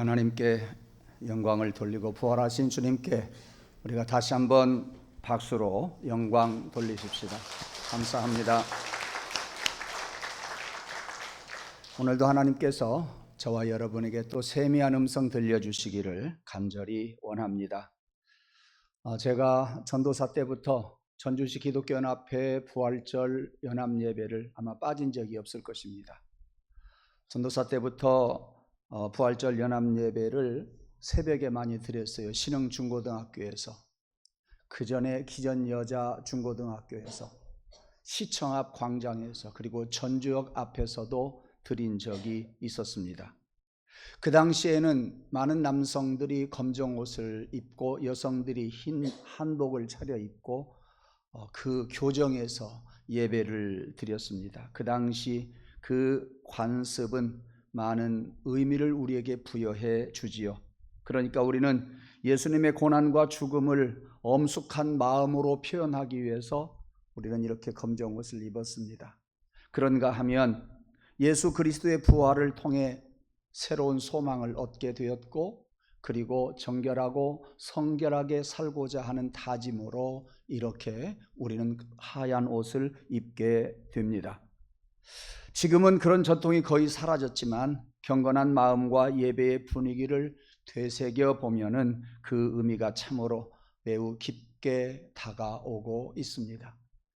하나님께 영광을 돌리고 부활하신 주님께 우리가 다시 한번 박수로 영광 돌리십시다. 감사합니다. 오늘도 하나님께서 저와 여러분에게 또 세미한 음성 들려주시기를 간절히 원합니다. 제가 전도사 때부터 전주시 기독교연합회 부활절 연합예배를 아마 빠진 적이 없을 것입니다. 전도사 때부터 부활절 연합예배를 새벽에 많이 드렸어요. 신흥중고등학교에서, 그 전에 기전여자중고등학교에서, 시청 앞 광장에서, 그리고 전주역 앞에서도 드린 적이 있었습니다. 그 당시에는 많은 남성들이 검정 옷을 입고 여성들이 흰 한복을 차려입고 그 교정에서 예배를 드렸습니다. 그 당시 그 관습은 많은 의미를 우리에게 부여해 주지요. 그러니까 우리는 예수님의 고난과 죽음을 엄숙한 마음으로 표현하기 위해서 우리는 이렇게 검정 옷을 입었습니다. 그런가 하면 예수 그리스도의 부활을 통해 새로운 소망을 얻게 되었고, 그리고 정결하고 성결하게 살고자 하는 다짐으로 이렇게 우리는 하얀 옷을 입게 됩니다. 지금은 그런 전통이 거의 사라졌지만 경건한 마음과 예배의 분위기를 되새겨 보면은 그 의미가 참으로 매우 깊게 다가오고 있습니다.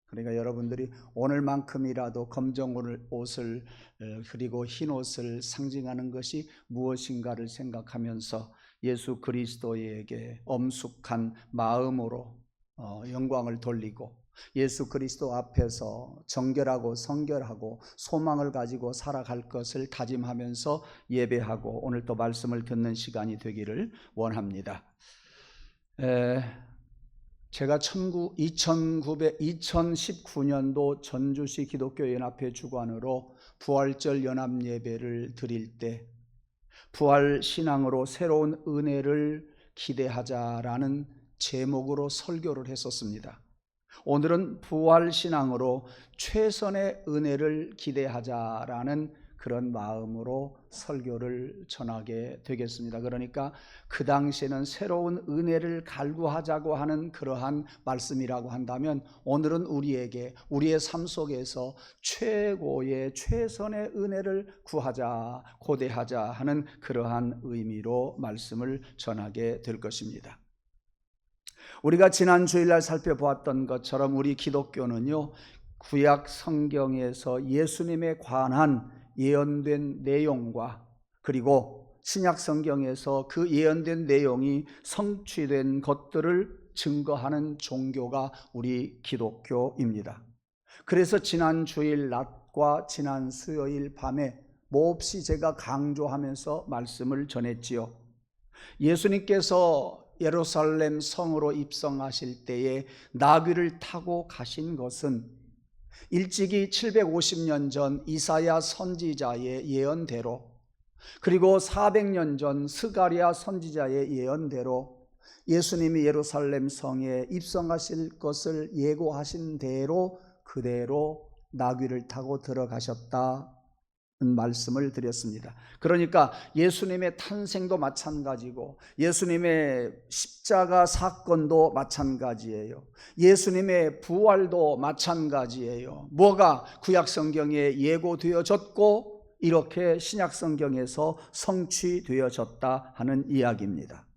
그러니까 여러분들이 오늘만큼이라도 검정 옷을 그리고 흰 옷을 상징하는 것이 무엇인가를 생각하면서 예수 그리스도에게 엄숙한 마음으로 영광을 돌리고 예수 그리스도 앞에서 정결하고 성결하고 소망을 가지고 살아갈 것을 다짐하면서 예배하고 오늘 또 말씀을 듣는 시간이 되기를 원합니다. 제가 2019년도 전주시 기독교연합회 주관으로 부활절 연합예배를 드릴 때 부활신앙으로 새로운 은혜를 기대하자라는 제목으로 설교를 했었습니다. 오늘은 부활신앙으로 최선의 은혜를 기대하자라는 그런 마음으로 설교를 전하게 되겠습니다. 그러니까 그 당시에는 새로운 은혜를 갈구하자고 하는 그러한 말씀이라고 한다면, 오늘은 우리에게 우리의 삶 속에서 최고의 최선의 은혜를 구하자, 고대하자 하는 그러한 의미로 말씀을 전하게 될 것입니다. 우리가 지난 주일날 살펴보았던 것처럼 우리 기독교는요, 구약 성경에서 예수님에 관한 예언된 내용과 그리고 신약 성경에서 그 예언된 내용이 성취된 것들을 증거하는 종교가 우리 기독교입니다. 그래서 지난 주일 낮과 지난 수요일 밤에 몹시 제가 강조하면서 말씀을 전했지요. 예수님께서 예루살렘 성으로 입성하실 때에 나귀를 타고 가신 것은 일찍이 750년 전 이사야 선지자의 예언대로, 그리고 400년 전 스가랴 선지자의 예언대로 예수님이 예루살렘 성에 입성하실 것을 예고하신 대로 그대로 나귀를 타고 들어가셨다 말씀을 드렸습니다. 그러니까 예수님의 탄생도 마찬가지고 예수님의 십자가 사건도 마찬가지예요. 예수님의 부활도 마찬가지예요. 뭐가 구약 성경에 예고되어졌고 이렇게 신약 성경에서 성취되어졌다 하는 이야기입니다.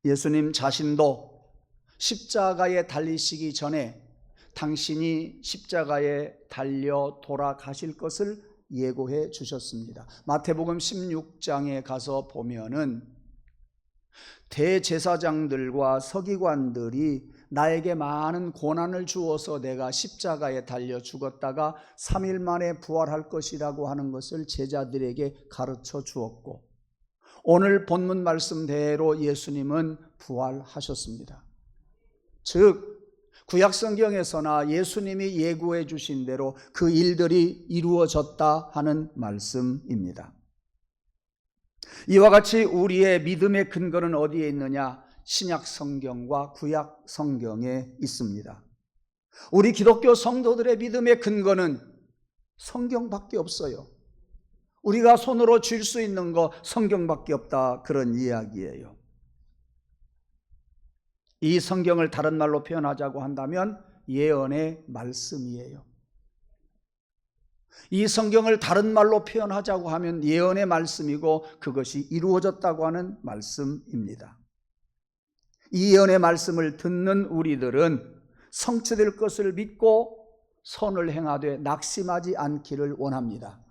예수님 자신도 십자가에 달리시기 전에 당신이 십자가에 달려 돌아가실 것을 예고해 주셨습니다. 마태복음 16장에 가서 보면은 대제사장들과 서기관들이 나에게 많은 고난을 주어서 내가 십자가에 달려 죽었다가 3일 만에 부활할 것이라고 하는 것을 제자들에게 가르쳐 주었고, 오늘 본문 말씀대로 예수님은 부활하셨습니다. 즉 구약 성경에서나 예수님이 예고해 주신 대로 그 일들이 이루어졌다 하는 말씀입니다. 이와 같이 우리의 믿음의 근거는 어디에 있느냐? 신약 성경과 구약 성경에 있습니다. 우리 기독교 성도들의 믿음의 근거는 성경밖에 없어요. 우리가 손으로 쥘 수 있는 거 성경밖에 없다, 그런 이야기예요. 이 성경을 다른 말로 표현하자고 한다면 예언의 말씀이에요. 이 성경을 다른 말로 표현하자고 하면 예언의 말씀이고 그것이 이루어졌다고 하는 말씀입니다. 이 예언의 말씀을 듣는 우리들은 성취될 것을 믿고 선을 행하되 낙심하지 않기를 원합니다.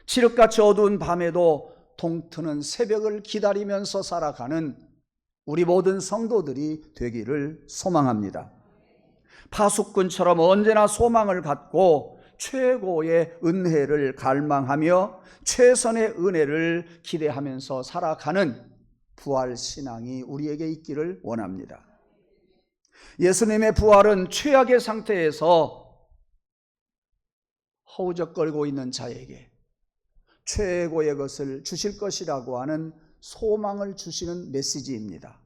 칠흑같이 어두운 밤에도 동트는 새벽을 기다리면서 살아가는 우리 모든 성도들이 되기를 소망합니다. 파수꾼처럼 언제나 소망을 갖고 최고의 은혜를 갈망하며 최선의 은혜를 기대하면서 살아가는 부활신앙이 우리에게 있기를 원합니다. 예수님의 부활은 최악의 상태에서 허우적거리고 있는 자에게 최고의 것을 주실 것이라고 하는 소망을 주시는 메시지입니다.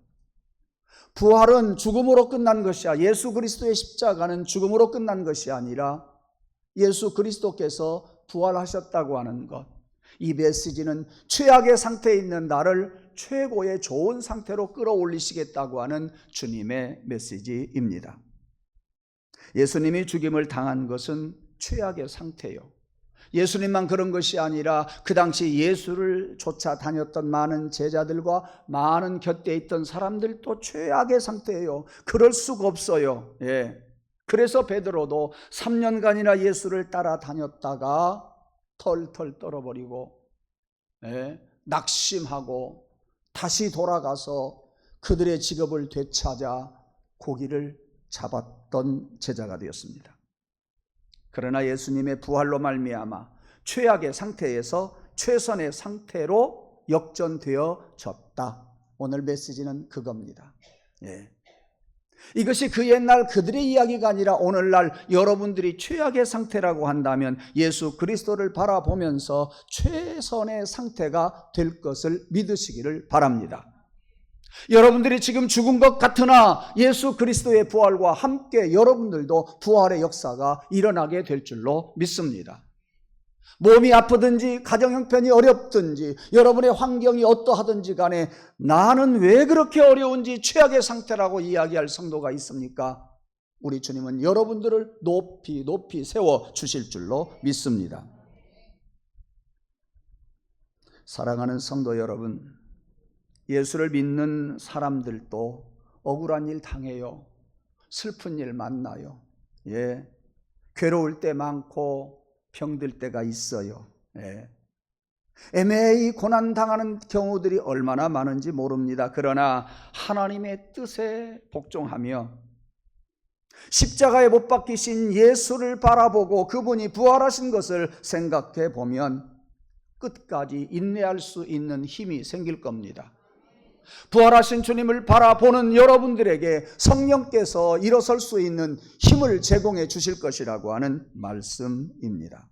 부활은 죽음으로 끝난 것이 아니라, 예수 그리스도의 십자가는 죽음으로 끝난 것이 아니라 예수 그리스도께서 부활하셨다고 하는 것, 이 메시지는 최악의 상태에 있는 나를 최고의 좋은 상태로 끌어올리시겠다고 하는 주님의 메시지입니다. 예수님이 죽임을 당한 것은 최악의 상태요, 예수님만 그런 것이 아니라 그 당시 예수를 쫓아다녔던 많은 제자들과 많은 곁에 있던 사람들도 최악의 상태예요. 그럴 수가 없어요. 그래서 베드로도 3년간이나 예수를 따라다녔다가 털털 떨어버리고 낙심하고 다시 돌아가서 그들의 직업을 되찾아 고기를 잡았던 제자가 되었습니다. 그러나 예수님의 부활로 말미암아 최악의 상태에서 최선의 상태로 역전되어졌다. 오늘 메시지는 그겁니다. 이것이 그 옛날 그들의 이야기가 아니라 오늘날 여러분들이 최악의 상태라고 한다면 예수 그리스도를 바라보면서 최선의 상태가 될 것을 믿으시기를 바랍니다. 여러분들이 지금 죽은 것 같으나 예수 그리스도의 부활과 함께 여러분들도 부활의 역사가 일어나게 될 줄로 믿습니다. 몸이 아프든지 가정 형편이 어렵든지 여러분의 환경이 어떠하든지 간에 나는 왜 그렇게 어려운지 최악의 상태라고 이야기할 성도가 있습니까? 우리 주님은 여러분들을 높이 높이 세워주실 줄로 믿습니다. 사랑하는 성도 여러분, 예수를 믿는 사람들도 억울한 일 당해요. 슬픈 일 만나요. 괴로울 때 많고 병들 때가 있어요. 애매히 고난당하는 경우들이 얼마나 많은지 모릅니다. 그러나 하나님의 뜻에 복종하며 십자가에 못 박히신 예수를 바라보고 그분이 부활하신 것을 생각해 보면 끝까지 인내할 수 있는 힘이 생길 겁니다. 부활하신 주님을 바라보는 여러분들에게 성령께서 일어설 수 있는 힘을 제공해 주실 것이라고 하는 말씀입니다.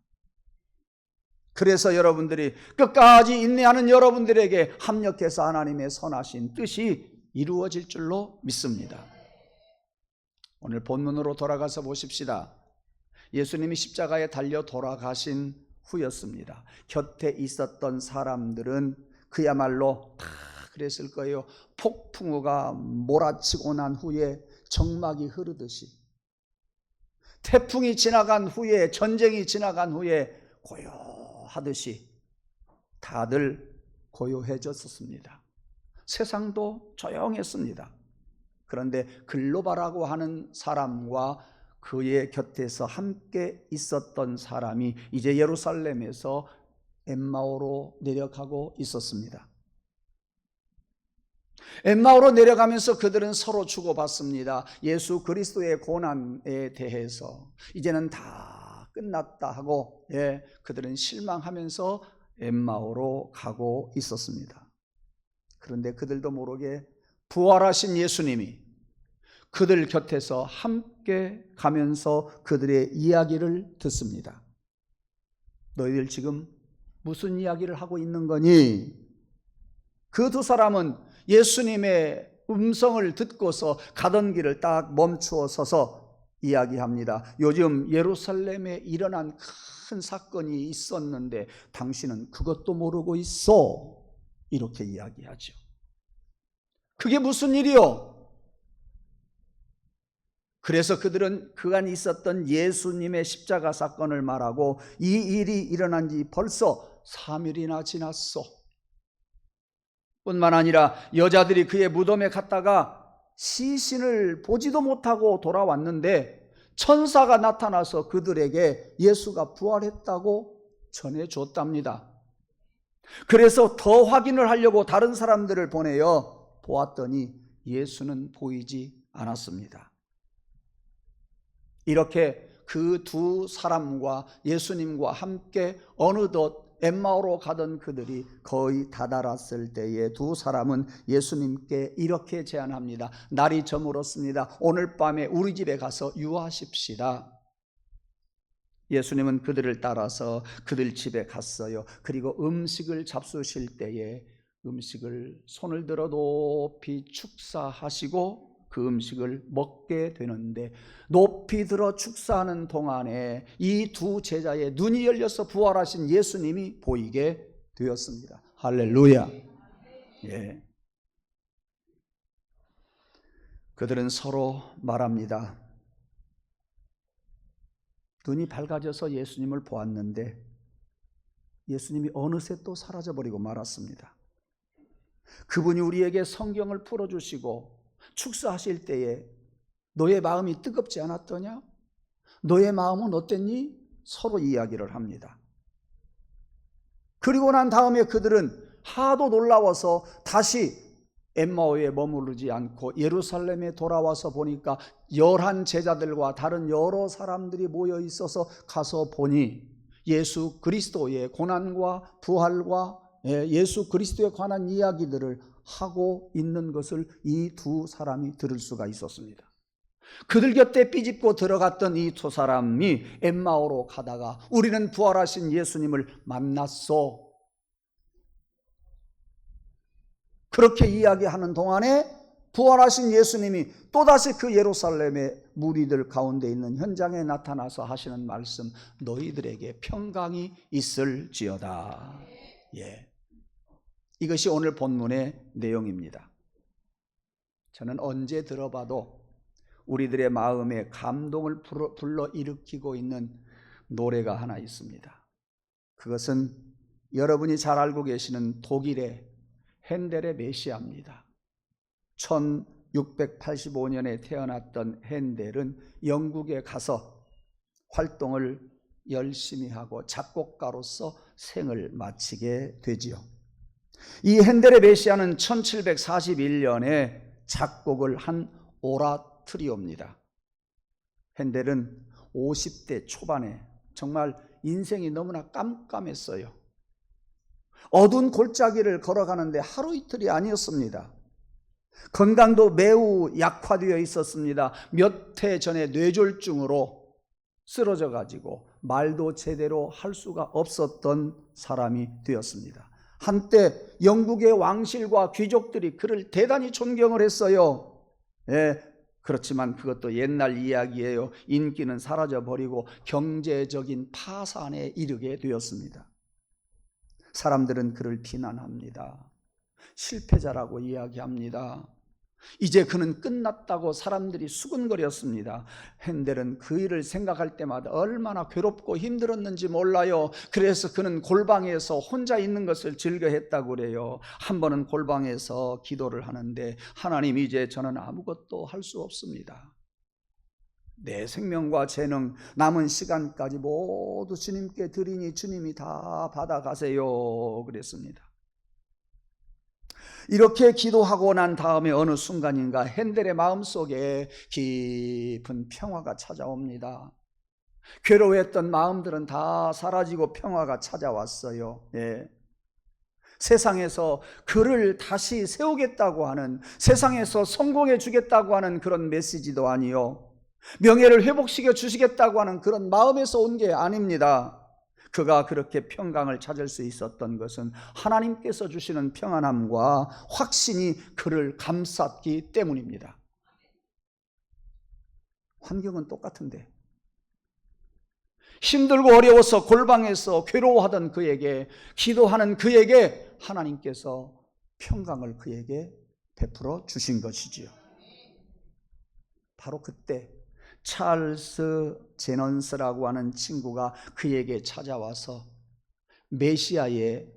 그래서 여러분들이 끝까지 인내하는 여러분들에게 합력해서 하나님의 선하신 뜻이 이루어질 줄로 믿습니다. 오늘 본문으로 돌아가서 보십시다. 예수님이 십자가에 달려 돌아가신 후였습니다. 곁에 있었던 사람들은 그야말로 다 그랬을 거예요. 폭풍우가 몰아치고 난 후에 정막이 흐르듯이, 태풍이 지나간 후에, 전쟁이 지나간 후에 고요하듯이 다들 고요해졌었습니다. 세상도 조용했습니다. 그런데 글로바라고 하는 사람과 그의 곁에서 함께 있었던 사람이 이제 예루살렘에서 엠마오로 내려가고 있었습니다. 엠마오로 내려가면서 그들은 서로 주고받습니다. 예수 그리스도의 고난에 대해서 이제는 다 끝났다 하고 그들은 실망하면서 엠마오로 가고 있었습니다. 그런데 그들도 모르게 부활하신 예수님이 그들 곁에서 함께 가면서 그들의 이야기를 듣습니다. 너희들 지금 무슨 이야기를 하고 있는 거니? 그 두 사람은 예수님의 음성을 듣고서 가던 길을 딱 멈추어 서서 이야기합니다. 요즘 예루살렘에 일어난 큰 사건이 있었는데 당신은 그것도 모르고 있어. 이렇게 이야기하죠. 그게 무슨 일이요? 그래서 그들은 그간 있었던 예수님의 십자가 사건을 말하고 이 일이 일어난 지 벌써 3일이나 지났어. 뿐만 아니라 여자들이 그의 무덤에 갔다가 시신을 보지도 못하고 돌아왔는데 천사가 나타나서 그들에게 예수가 부활했다고 전해줬답니다. 그래서 더 확인을 하려고 다른 사람들을 보내어 보았더니 예수는 보이지 않았습니다. 이렇게 그 두 사람과 예수님과 함께 어느덧 엠마오로 가던 그들이 거의 다다랐을 때에 두 사람은 예수님께 이렇게 제안합니다. 날이 저물었습니다. 오늘 밤에 우리 집에 가서 유하십시다. 예수님은 그들을 따라서 그들 집에 갔어요. 그리고 음식을 잡수실 때에 음식을 손을 들어 높이 축사하시고 그 음식을 먹게 되는데, 높이 들어 축사하는 동안에 이 두 제자의 눈이 열려서 부활하신 예수님이 보이게 되었습니다. 할렐루야. 예. 그들은 서로 말합니다. 눈이 밝아져서 예수님을 보았는데 예수님이 어느새 또 사라져버리고 말았습니다. 그분이 우리에게 성경을 풀어주시고 축사하실 때에 너의 마음이 뜨겁지 않았더냐? 너의 마음은 어땠니? 서로 이야기를 합니다. 그리고 난 다음에 그들은 하도 놀라워서 다시 엠마오에 머무르지 않고 예루살렘에 돌아와서 보니까 11 제자들과 다른 여러 사람들이 모여 있어서 가서 보니 예수 그리스도의 고난과 부활과 예수 그리스도에 관한 이야기들을 하고 있는 것을 이 두 사람이 들을 수가 있었습니다. 그들 곁에 삐집고 들어갔던 이 두 사람이 엠마오로 가다가 우리는 부활하신 예수님을 만났소. 그렇게 이야기하는 동안에 부활하신 예수님이 또다시 그 예루살렘의 무리들 가운데 있는 현장에 나타나서 하시는 말씀, 너희들에게 평강이 있을지어다. 예. 이것이 오늘 본문의 내용입니다. 저는 언제 들어봐도 우리들의 마음에 감동을 불러일으키고 있는 노래가 하나 있습니다. 그것은 여러분이 잘 알고 계시는 독일의 핸델의 메시아입니다. 1685년에 태어났던 핸델은 영국에 가서 활동을 열심히 하고 작곡가로서 생을 마치게 되지요. 이 핸델의 메시아는 1741년에 작곡을 한 오라토리오입니다. 핸델은 50대 초반에 정말 인생이 너무나 깜깜했어요. 어두운 골짜기를 걸어가는데 하루 이틀이 아니었습니다. 건강도 매우 약화되어 있었습니다. 몇 해 전에 뇌졸중으로 쓰러져 가지고 말도 제대로 할 수가 없었던 사람이 되었습니다. 한때 영국의 왕실과 귀족들이 그를 대단히 존경을 했어요. 예, 그렇지만 그것도 옛날 이야기예요. 인기는 사라져버리고 경제적인 파산에 이르게 되었습니다. 사람들은 그를 비난합니다. 실패자라고 이야기합니다. 이제 그는 끝났다고 사람들이 수군거렸습니다. 핸델은 그 일을 생각할 때마다 얼마나 괴롭고 힘들었는지 몰라요. 그래서 그는 골방에서 혼자 있는 것을 즐겨했다고 그래요. 한 번은 골방에서 기도를 하는데, 하나님, 이제 저는 아무것도 할 수 없습니다. 내 생명과 재능, 남은 시간까지 모두 주님께 드리니 주님이 다 받아가세요 그랬습니다. 이렇게 기도하고 난 다음에 어느 순간인가 핸델의 마음속에 깊은 평화가 찾아옵니다. 괴로워했던 마음들은 다 사라지고 평화가 찾아왔어요. 예. 세상에서 그를 다시 세우겠다고 하는, 세상에서 성공해 주겠다고 하는 그런 메시지도 아니요, 명예를 회복시켜 주시겠다고 하는 그런 마음에서 온 게 아닙니다. 그가 그렇게 평강을 찾을 수 있었던 것은 하나님께서 주시는 평안함과 확신이 그를 감쌌기 때문입니다. 환경은 똑같은데 힘들고 어려워서 골방에서 괴로워하던 그에게, 기도하는 그에게 하나님께서 평강을 그에게 베풀어 주신 것이지요. 바로 그때 찰스 제넌스라고 하는 친구가 그에게 찾아와서 메시아의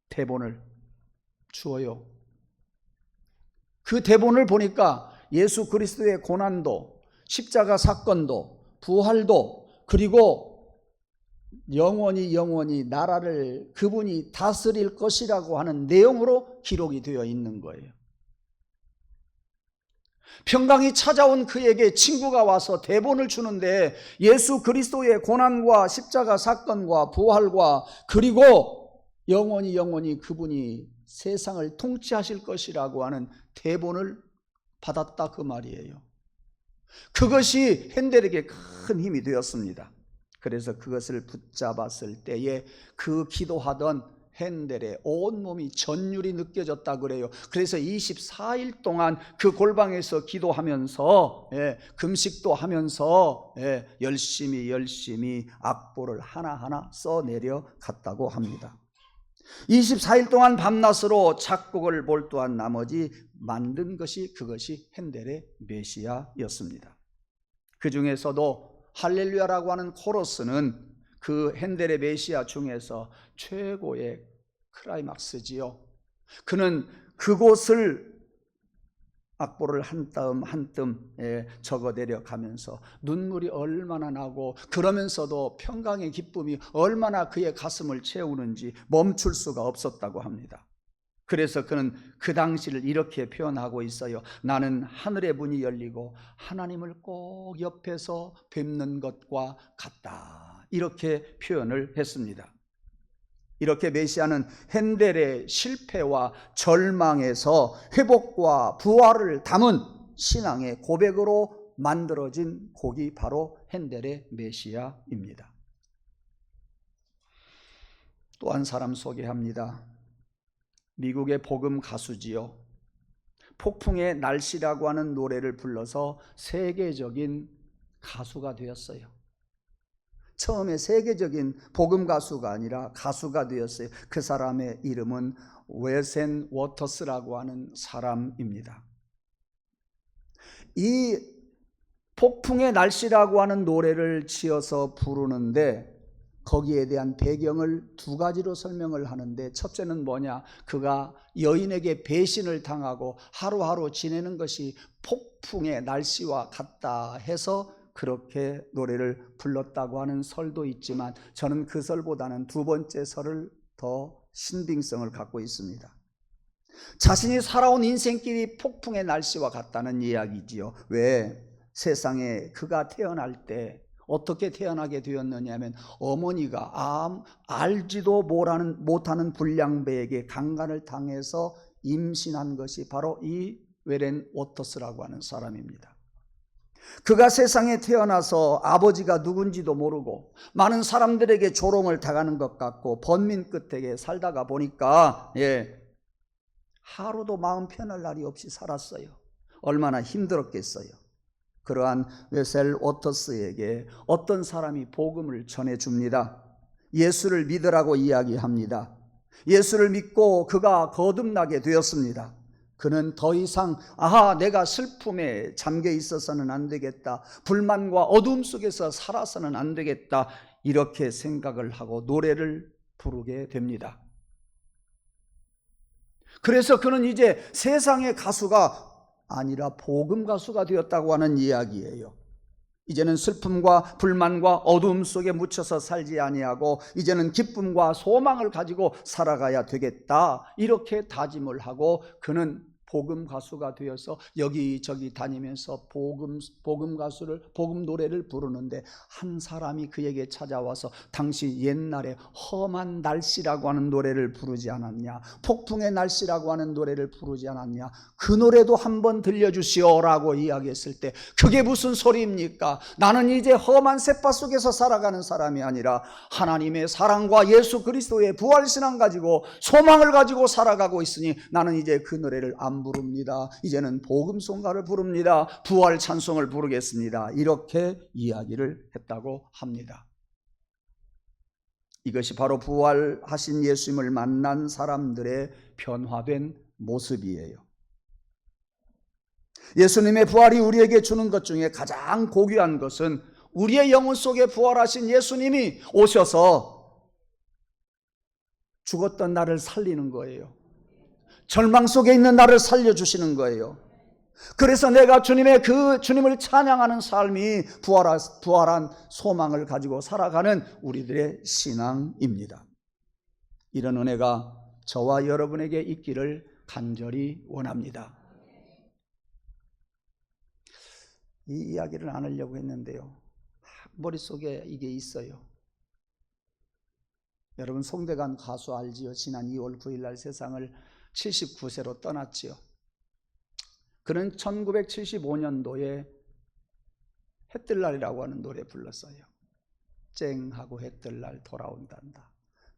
대본을 주어요. 그 대본을 보니까 예수 그리스도의 고난도, 십자가 사건도, 부활도, 그리고 영원히 나라를 그분이 다스릴 것이라고 하는 내용으로 기록이 되어 있는 거예요. 평강이 찾아온 그에게 친구가 와서 대본을 주는데 예수 그리스도의 고난과 십자가 사건과 부활과 그리고 영원히 그분이 세상을 통치하실 것이라고 하는 대본을 받았다 그 말이에요. 그것이 핸델에게 큰 힘이 되었습니다. 그래서 그것을 붙잡았을 때에 그 기도하던 핸델의 온몸이 전율이 느껴졌다 그래요. 그래서 24일 동안 그 골방에서 기도하면서 금식도 하면서 열심히 악보를 하나하나 써내려 갔다고 합니다. 24일 동안 밤낮으로 작곡을 몰두한 나머지 만든 것이 그것이 핸델의 메시아였습니다. 그 중에서도 할렐루야라고 하는 코러스는 그 핸델의 메시아 중에서 최고의 클라이막스지요. 그는 그곳을 악보를 한 땀 한 땀 적어내려 가면서 눈물이 얼마나 나고 그러면서도 평강의 기쁨이 얼마나 그의 가슴을 채우는지 멈출 수가 없었다고 합니다. 그래서 그는 그 당시를 이렇게 표현하고 있어요. 나는 하늘의 문이 열리고 하나님을 꼭 옆에서 뵙는 것과 같다. 이렇게 표현을 했습니다. 이렇게 메시아는 핸델의 실패와 절망에서 회복과 부활을 담은 신앙의 고백으로 만들어진 곡이 바로 핸델의 메시아입니다. 또 한 사람 소개합니다. 미국의 복음 가수지요. 폭풍의 날씨라고 하는 노래를 불러서 세계적인 가수가 되었어요. 처음에 세계적인 복음 가수가 아니라 가수가 되었어요. 그 사람의 이름은 웨센 워터스라고 하는 사람입니다. 이 폭풍의 날씨라고 하는 노래를 지어서 부르는데 거기에 대한 배경을 두 가지로 설명을 하는데, 첫째는 뭐냐, 그가 여인에게 배신을 당하고 하루하루 지내는 것이 폭풍의 날씨와 같다 해서 그렇게 노래를 불렀다고 하는 설도 있지만, 저는 그 설보다는 두 번째 설을 더 신빙성을 갖고 있습니다. 자신이 살아온 인생길이 폭풍의 날씨와 같다는 이야기지요. 왜? 세상에 그가 태어날 때 어떻게 태어나게 되었느냐 하면, 어머니가 알지도 못하는 불량배에게 강간을 당해서 임신한 것이 바로 이 웨센 워터스라고 하는 사람입니다. 그가 세상에 태어나서 아버지가 누군지도 모르고 많은 사람들에게 조롱을 당하는 것 같고 번민 끝에 살다가 보니까 하루도 마음 편할 날이 없이 살았어요. 얼마나 힘들었겠어요. 그러한 웨센 워터스에게 어떤 사람이 복음을 전해줍니다. 예수를 믿으라고 이야기합니다. 예수를 믿고 그가 거듭나게 되었습니다. 그는 더 이상 내가 슬픔에 잠겨 있어서는 안 되겠다, 불만과 어두움 속에서 살아서는 안 되겠다, 이렇게 생각을 하고 노래를 부르게 됩니다. 그래서 그는 이제 세상의 가수가 아니라 복음 가수가 되었다고 하는 이야기예요. 이제는 슬픔과 불만과 어두움 속에 묻혀서 살지 아니하고 이제는 기쁨과 소망을 가지고 살아가야 되겠다, 이렇게 다짐을 하고 그는 복음 가수가 되어서 여기저기 다니면서 복음 노래를 부르는데, 한 사람이 그에게 찾아와서 당시 옛날에 험한 날씨라고 하는 노래를 부르지 않았냐, 폭풍의 날씨라고 하는 노래를 부르지 않았냐, 그 노래도 한번 들려주시오라고 이야기했을 때, 그게 무슨 소리입니까? 나는 이제 험한 쳇밭 속에서 살아가는 사람이 아니라 하나님의 사랑과 예수 그리스도의 부활신앙 가지고 소망을 가지고 살아가고 있으니 나는 이제 그 노래를 안 안 부릅니다. 이제는 복음송가를 부릅니다. 부활 찬송을 부르겠습니다. 이렇게 이야기를 했다고 합니다. 이것이 바로 부활하신 예수님을 만난 사람들의 변화된 모습이에요. 예수님의 부활이 우리에게 주는 것 중에 가장 고귀한 것은 우리의 영혼 속에 부활하신 예수님이 오셔서 죽었던 나를 살리는 거예요. 절망 속에 있는 나를 살려주시는 거예요. 그래서 내가 주님을 찬양하는 삶이 부활한 소망을 가지고 살아가는 우리들의 신앙입니다. 이런 은혜가 저와 여러분에게 있기를 간절히 원합니다. 이 이야기를 나누려고 했는데요, 머릿속에 이게 있어요. 여러분, 송대관 가수 알지요? 지난 2월 9일 날 세상을 79세로 떠났지요. 그는 1975년도에 해뜰날이라고 하는 노래 불렀어요. 쨍하고 해뜰날 돌아온단다.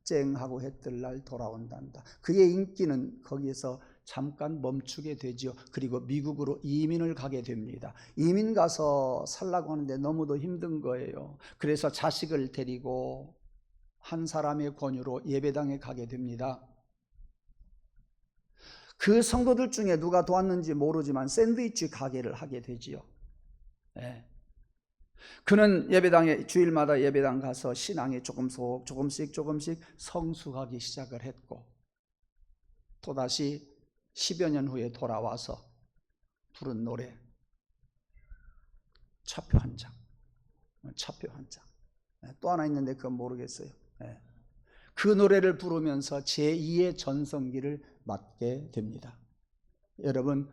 쨍하고 해뜰날 돌아온단다. 그의 인기는 거기에서 잠깐 멈추게 되죠. 그리고 미국으로 이민을 가게 됩니다. 이민 가서 살라고 하는데 너무도 힘든 거예요. 그래서 자식을 데리고 한 사람의 권유로 예배당에 가게 됩니다. 그 성도들 중에 누가 도왔는지 모르지만 샌드위치 가게를 하게 되지요. 네. 그는 예배당에 주일마다 예배당 가서 신앙에 조금씩 성숙하기 시작을 했고, 또다시 10여 년 후에 돌아와서 부른 노래 차표 한 장. 또 하나 있는데 그건 모르겠어요. 그 노래를 부르면서 제2의 전성기를 맞게 됩니다. 여러분,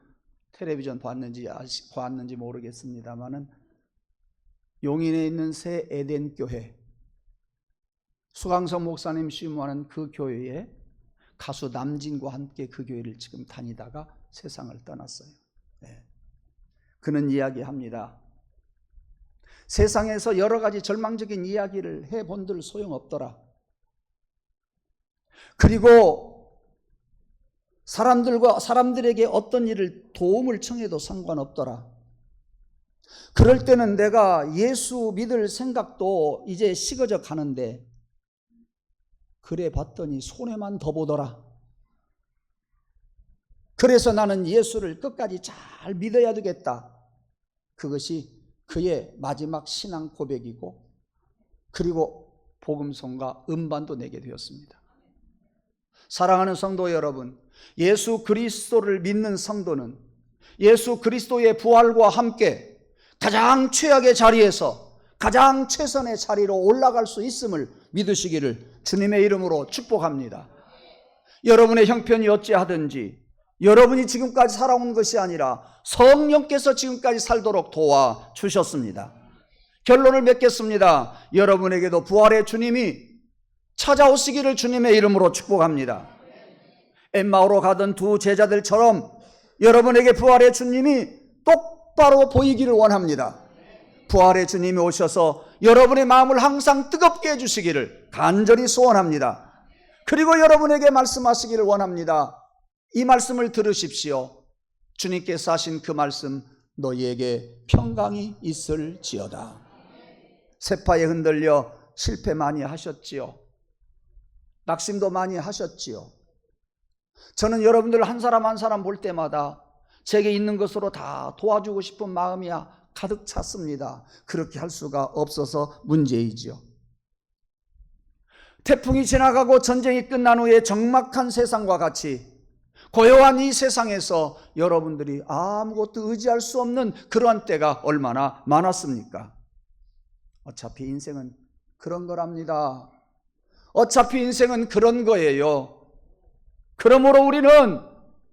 텔레비전 보았는지 모르겠습니다만은 용인에 있는 새 에덴 교회, 수강성 목사님 심무하는 그 교회에 가수 남진과 함께 그 교회를 지금 다니다가 세상을 떠났어요. 그는 이야기합니다. 세상에서 여러 가지 절망적인 이야기를 해본들 소용없더라. 그리고 사람들에게 어떤 일을 도움을 청해도 상관없더라. 그럴 때는 내가 예수 믿을 생각도 이제 식어져 가는데, 그래 봤더니 손해만 더 보더라. 그래서 나는 예수를 끝까지 잘 믿어야 되겠다. 그것이 그의 마지막 신앙 고백이고, 그리고 복음송과 음반도 내게 되었습니다. 사랑하는 성도 여러분, 예수 그리스도를 믿는 성도는 예수 그리스도의 부활과 함께 가장 최악의 자리에서 가장 최선의 자리로 올라갈 수 있음을 믿으시기를 주님의 이름으로 축복합니다. 여러분의 형편이 어찌하든지 여러분이 지금까지 살아온 것이 아니라 성령께서 지금까지 살도록 도와주셨습니다. 결론을 맺겠습니다. 여러분에게도 부활의 주님이 찾아오시기를 주님의 이름으로 축복합니다. 엠마오로 가던 두 제자들처럼 여러분에게 부활의 주님이 똑바로 보이기를 원합니다. 부활의 주님이 오셔서 여러분의 마음을 항상 뜨겁게 해주시기를 간절히 소원합니다. 그리고 여러분에게 말씀하시기를 원합니다. 이 말씀을 들으십시오. 주님께서 하신 그 말씀, 너희에게 평강이 있을지어다. 세파에 흔들려 실패 많이 하셨지요. 낙심도 많이 하셨지요. 저는 여러분들 한 사람 한 사람 볼 때마다 제게 있는 것으로 다 도와주고 싶은 마음이 가득 찼습니다. 그렇게 할 수가 없어서 문제이지요. 태풍이 지나가고 전쟁이 끝난 후에 적막한 세상과 같이 고요한 이 세상에서 여러분들이 아무것도 의지할 수 없는 그러한 때가 얼마나 많았습니까? 어차피 인생은 그런 거랍니다. 어차피 인생은 그런 거예요. 그러므로 우리는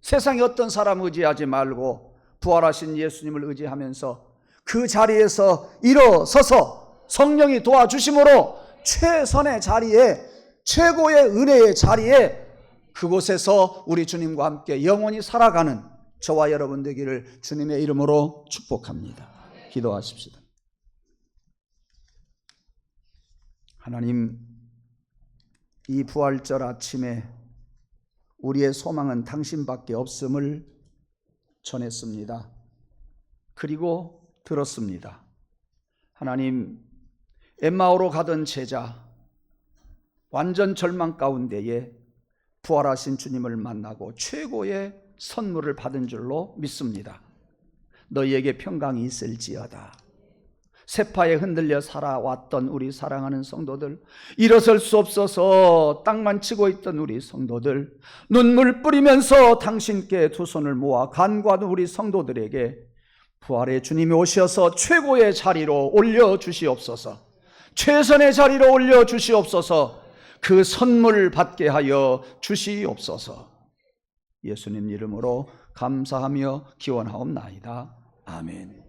세상에 어떤 사람 의지하지 말고 부활하신 예수님을 의지하면서 그 자리에서 일어서서 성령이 도와주심으로 최선의 자리에, 최고의 은혜의 자리에, 그곳에서 우리 주님과 함께 영원히 살아가는 저와 여러분 되기를 주님의 이름으로 축복합니다. 기도하십시다. 하나님, 이 부활절 아침에 우리의 소망은 당신밖에 없음을 전했습니다. 그리고 들었습니다. 하나님, 엠마오로 가던 제자, 완전 절망 가운데에 부활하신 주님을 만나고 최고의 선물을 받은 줄로 믿습니다. 너희에게 평강이 있을지어다. 세파에 흔들려 살아왔던 우리 사랑하는 성도들, 일어설 수 없어서 땅만 치고 있던 우리 성도들, 눈물 뿌리면서 당신께 두 손을 모아 간구하는 우리 성도들에게 부활의 주님이 오셔서 최고의 자리로 올려주시옵소서. 최선의 자리로 올려주시옵소서. 그 선물 받게 하여 주시옵소서. 예수님 이름으로 감사하며 기원하옵나이다. 아멘.